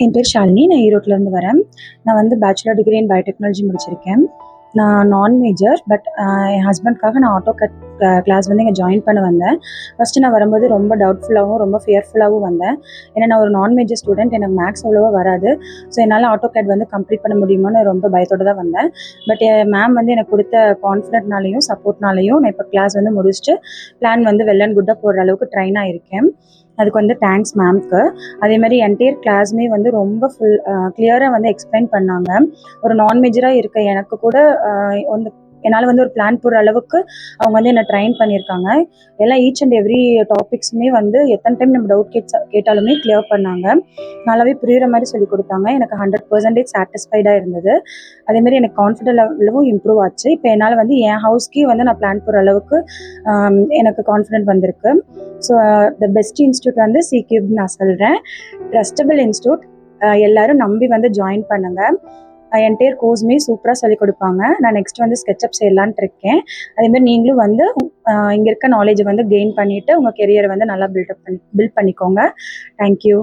என் பேர் ஷாலினி. நான் ஈரோட்டிலேருந்து வரேன். நான் வந்து பேச்சுலர் டிகிரி இன் பயோடெக்னாலஜி முடிச்சிருக்கேன். நான் நான் மேஜர். பட் என் ஹஸ்பண்ட்காக நான் ஆட்டோகேட் கிளாஸ் வந்து இங்கே ஜாயின் பண்ண வந்தேன். ஃபஸ்ட்டு நான் வரும்போது ரொம்ப டவுட்ஃபுல்லாகவும் ரொம்ப ஃபியர்ஃபுல்லாகவும் வந்தேன். ஏன்னா நான் ஒரு நான் மேஜர் ஸ்டூடெண்ட், எனக்கு மேக்ஸ் அவ்வளோவா வராது. ஸோ என்னால் ஆட்டோகேட் வந்து கம்ப்ளீட் பண்ண முடியுமான்னு ரொம்ப பயத்தோடு தான் வந்தேன். பட் என் மேம் வந்து எனக்கு கொடுத்த கான்ஃபிடென்ட்னாலையும் சப்போர்ட்னாலையும் நான் இப்போ கிளாஸ் வந்து முடிச்சுட்டு பிளான் வந்து வெல் அண்ட் குட்டாக போடுற அளவுக்கு ட்ரெயின் ஆகியிருக்கேன். அதுக்கு வந்து தேங்க்ஸ் மேம்க்கு. அதே மாதிரி என்டையர் கிளாஸுமே வந்து ரொம்ப கிளியராக வந்து எக்ஸ்பிளைன் பண்ணாங்க. ஒரு நான் மேஜராக இருக்க எனக்கு கூட வந்து என்னால் வந்து ஒரு பிளான் போடுற அளவுக்கு அவங்க வந்து என்னை ட்ரெயின் பண்ணியிருக்காங்க. எல்லாம் ஈச் அண்ட் எவ்ரி டாபிக்ஸுமே வந்து எத்தனை டைம் நம்ம டவுட் கேட்டாலுமே கிளியர் பண்ணாங்க. நல்லாவே புரிகிற மாதிரி சொல்லி கொடுத்தாங்க. எனக்கு 100% சாட்டிஸ்ஃபைடாக இருந்தது. அதேமாதிரி எனக்கு கான்ஃபிடென்ட் லெவலும் இம்ப்ரூவ் ஆச்சு. இப்போ என்னால் வந்து என் ஹவுஸ்க்கே வந்து நான் பிளான் போடுற அளவுக்கு எனக்கு கான்ஃபிடென்ட் வந்திருக்கு. ஸோ த பெஸ்ட் இன்ஸ்டியூட் வந்து சிக்யூப் நான் சொல்கிறேன். Trustable institute. எல்லாரும் நம்பி வந்து ஜாயின் பண்ணுங்கள். என்டையர் கோர்ஸுமே சூப்பராக சொல்லிக் கொடுப்பாங்க. நான் நெக்ஸ்ட் வந்து ஸ்கெட்சப் செய்யலான்ட்டு இருக்கேன். அதேமாதிரி நீங்களும் வந்து இங்கே இருக்க நாலேஜை வந்து கெயின் பண்ணிவிட்டு உங்கள் கெரியரை வந்து நல்லா பில்ட் பண்ணிக்கோங்க. தேங்க்யூ.